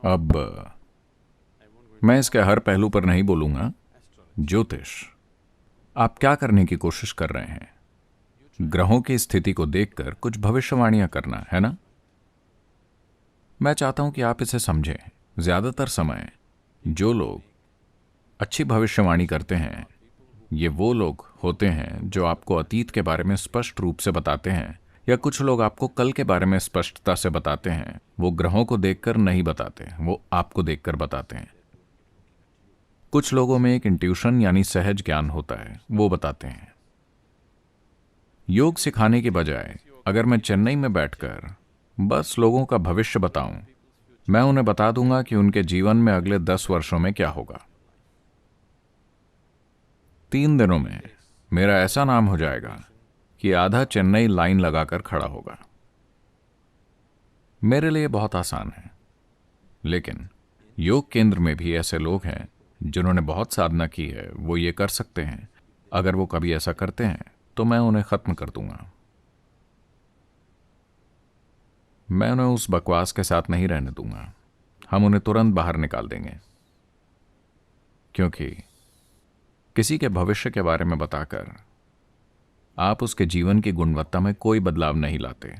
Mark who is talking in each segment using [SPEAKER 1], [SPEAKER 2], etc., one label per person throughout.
[SPEAKER 1] अब मैं इसके हर पहलू पर नहीं बोलूंगा। ज्योतिष, आप क्या करने की कोशिश कर रहे हैं? ग्रहों की स्थिति को देखकर कुछ भविष्यवाणियां करना, है ना? मैं चाहता हूं कि आप इसे समझें। ज्यादातर समय जो लोग अच्छी भविष्यवाणी करते हैं, ये वो लोग होते हैं जो आपको अतीत के बारे में स्पष्ट रूप से बताते हैं, या कुछ लोग आपको कल के बारे में स्पष्टता से बताते हैं। वो ग्रहों को देखकर नहीं बताते, वो आपको देखकर बताते हैं। कुछ लोगों में एक इंट्यूशन यानी सहज ज्ञान होता है, वो बताते हैं। योग सिखाने की बजाय अगर मैं चेन्नई में बैठकर बस लोगों का भविष्य बताऊं, मैं उन्हें बता दूंगा कि उनके जीवन में अगले 10 वर्षों में क्या होगा। 3 दिनों में मेरा ऐसा नाम हो जाएगा कि आधा चेन्नई लाइन लगाकर खड़ा होगा। मेरे लिए बहुत आसान है, लेकिन योग केंद्र में भी ऐसे लोग हैं जिन्होंने बहुत साधना की है, वो ये कर सकते हैं। अगर वो कभी ऐसा करते हैं तो मैं उन्हें खत्म कर दूंगा। मैं उन्हें उस बकवास के साथ नहीं रहने दूंगा। हम उन्हें तुरंत बाहर निकाल देंगे, क्योंकि किसी के भविष्य के बारे में बताकर आप उसके जीवन की गुणवत्ता में कोई बदलाव नहीं लाते।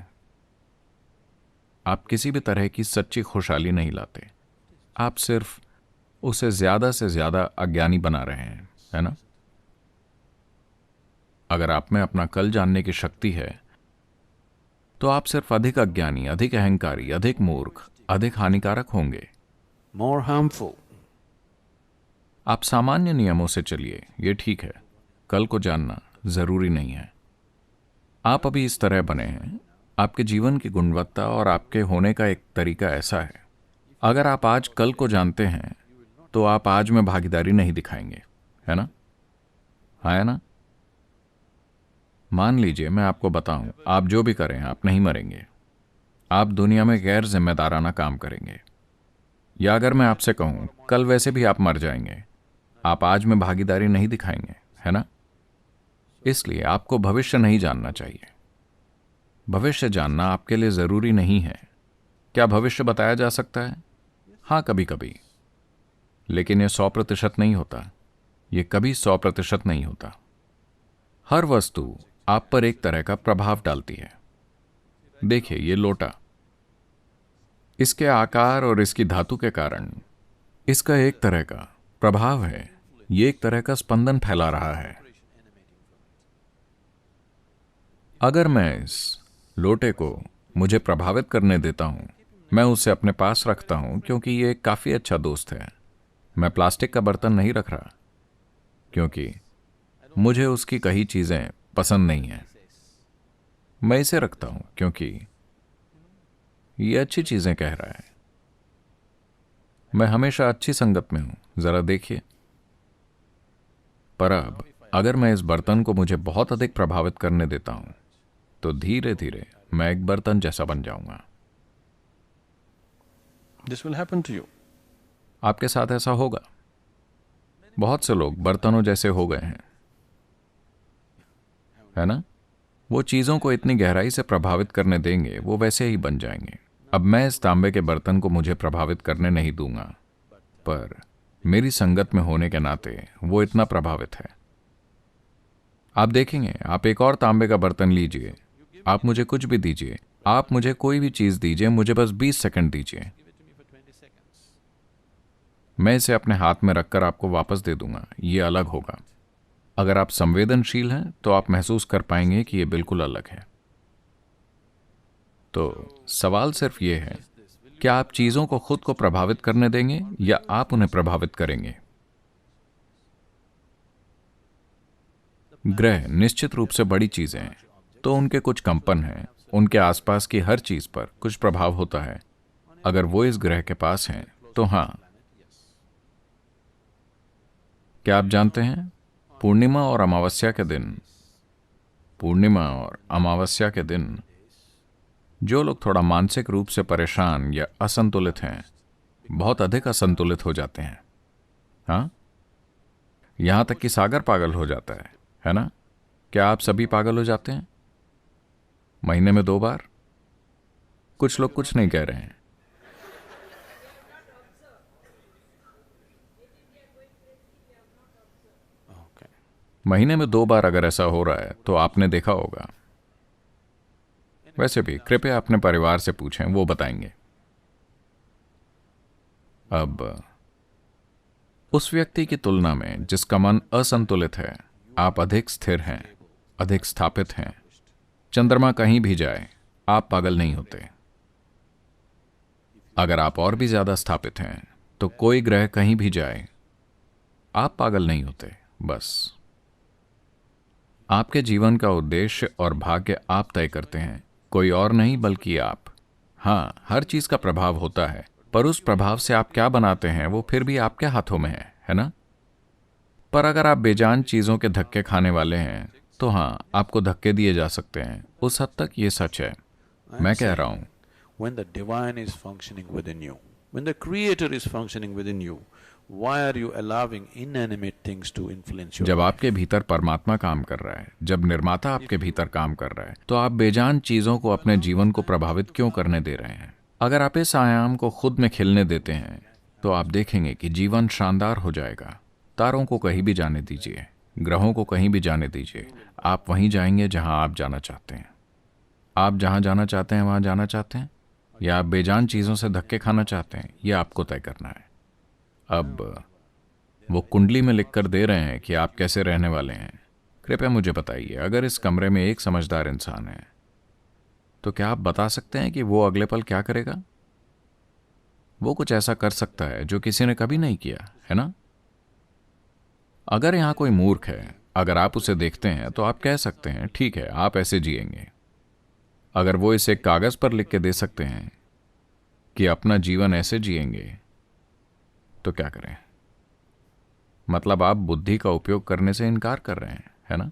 [SPEAKER 1] आप किसी भी तरह की सच्ची खुशहाली नहीं लाते। आप सिर्फ उसे ज्यादा से ज्यादा अज्ञानी बना रहे हैं, है ना? अगर आप में अपना कल जानने की शक्ति है, तो आप सिर्फ अधिक अज्ञानी, अधिक अहंकारी, अधिक मूर्ख, अधिक हानिकारक होंगे।
[SPEAKER 2] more harmful.
[SPEAKER 1] आप सामान्य नियमों से चलिए, ये ठीक है। कल को जानना जरूरी नहीं है। आप अभी इस तरह बने हैं। आपके जीवन की गुणवत्ता और आपके होने का एक तरीका ऐसा है। अगर आप आज कल को जानते हैं, तो आप आज में भागीदारी नहीं दिखाएंगे, है ना? हाँ, है ना? मान लीजिए मैं आपको बताऊं, आप जो भी करें आप नहीं मरेंगे। आप दुनिया में गैर जिम्मेदाराना काम करेंगे। या अगर मैं आपसे कहूं कल वैसे भी आप मर जाएंगे, आप आज में भागीदारी नहीं दिखाएंगे, है ना? इसलिए आपको भविष्य नहीं जानना चाहिए। भविष्य जानना आपके लिए जरूरी नहीं है। क्या भविष्य बताया जा सकता है? हाँ, कभी कभी। लेकिन यह 100% नहीं होता। यह कभी 100% नहीं होता। हर वस्तु आप पर एक तरह का प्रभाव डालती है। देखिए, ये लोटा, इसके आकार और इसकी धातु के कारण इसका एक तरह का प्रभाव है। ये एक तरह का स्पंदन फैला रहा है। अगर मैं इस लोटे को मुझे प्रभावित करने देता हूं, मैं उसे अपने पास रखता हूं क्योंकि ये एक काफी अच्छा दोस्त है। मैं प्लास्टिक का बर्तन नहीं रख रहा क्योंकि मुझे उसकी कई चीजें पसंद नहीं हैं। मैं इसे रखता हूं क्योंकि ये अच्छी चीजें कह रहा है। मैं हमेशा अच्छी संगत में हूं, जरा देखिए। पर अब अगर मैं इस बर्तन को मुझे बहुत अधिक प्रभावित करने देता हूं, तो धीरे धीरे मैं एक बर्तन जैसा बन जाऊंगा।
[SPEAKER 2] This will happen to you.
[SPEAKER 1] आपके साथ ऐसा होगा। बहुत से लोग बर्तनों जैसे हो गए हैं, है ना? वो चीजों को इतनी गहराई से प्रभावित करने देंगे, वो वैसे ही बन जाएंगे। अब मैं इस तांबे के बर्तन को मुझे प्रभावित करने नहीं दूंगा, पर मेरी संगत में होने के नाते वो इतना प्रभावित है। आप देखेंगे, आप एक और तांबे का बर्तन लीजिए, आप मुझे कुछ भी दीजिए, आप मुझे कोई भी चीज दीजिए, मुझे बस 20 सेकंड दीजिए, मैं इसे अपने हाथ में रखकर आपको वापस दे दूंगा। ये अलग होगा। अगर आप संवेदनशील हैं तो आप महसूस कर पाएंगे कि ये बिल्कुल अलग है। तो सवाल सिर्फ ये है, क्या आप चीजों को खुद को प्रभावित करने देंगे या आप उन्हें प्रभावित करेंगे? ग्रह निश्चित रूप से बड़ी चीजें हैं, तो उनके कुछ कंपन हैं। उनके आसपास की हर चीज पर कुछ प्रभाव होता है। अगर वो इस ग्रह के पास हैं, तो हां। क्या आप जानते हैं, पूर्णिमा और अमावस्या के दिन जो लोग थोड़ा मानसिक रूप से परेशान या असंतुलित हैं, बहुत अधिक असंतुलित हो जाते हैं। हाँ, यहां तक कि सागर पागल हो जाता है ना? क्या आप सभी पागल हो जाते हैं महीने में 2 बार? कुछ लोग कुछ नहीं कह रहे हैं। महीने में 2 बार अगर ऐसा हो रहा है तो आपने देखा होगा। वैसे भी कृपया अपने परिवार से पूछें, वो बताएंगे। अब उस व्यक्ति की तुलना में जिसका मन असंतुलित है, आप अधिक स्थिर हैं, अधिक स्थापित हैं। चंद्रमा कहीं भी जाए, आप पागल नहीं होते। अगर आप और भी ज्यादा स्थापित हैं तो कोई ग्रह कहीं भी जाए, आप पागल नहीं होते। बस आपके जीवन का उद्देश्य और भाग्य आप तय करते हैं, कोई और नहीं बल्कि आप। हाँ, हर चीज का प्रभाव होता है, पर उस प्रभाव से आप क्या बनाते हैं वो फिर भी आपके हाथों में है ना? पर अगर आप बेजान चीजों के धक्के खाने वाले हैं तो हाँ, आपको धक्के दिए जा सकते हैं। उस हद तक ये सच है। मैं कह रहा हूं,
[SPEAKER 2] When the divine is functioning within you, when the creator is functioning within you, why are you allowing inanimate things to influence your
[SPEAKER 1] जब
[SPEAKER 2] life?
[SPEAKER 1] आपके भीतर परमात्मा काम कर रहा है, जब निर्माता आपके भीतर काम कर रहा है, तो आप बेजान चीजों को अपने जीवन को प्रभावित क्यों करने दे रहे हैं? अगर आप इस आयाम को खुद में खिलने देते हैं तो आप देखेंगे कि जीवन शानदार हो जाएगा। तारों को कहीं भी जाने दीजिए, ग्रहों को कहीं भी जाने दीजिए, आप वहीं जाएंगे जहां आप जाना चाहते हैं। आप जहां जाना चाहते हैं वहां जाना चाहते हैं, या आप बेजान चीजों से धक्के खाना चाहते हैं, यह आपको तय करना है। अब वो कुंडली में लिखकर दे रहे हैं कि आप कैसे रहने वाले हैं। कृपया मुझे बताइए, अगर इस कमरे में एक समझदार इंसान है तो क्या आप बता सकते हैं कि वो अगले पल क्या करेगा? वो कुछ ऐसा कर सकता है जो किसी ने कभी नहीं किया, है ना? अगर यहां कोई मूर्ख है, अगर आप उसे देखते हैं तो आप कह सकते हैं ठीक है, आप ऐसे जिएंगे। अगर वो इसे कागज पर लिख के दे सकते हैं कि अपना जीवन ऐसे जिएंगे, तो क्या करें? मतलब आप बुद्धि का उपयोग करने से इनकार कर रहे हैं, है ना?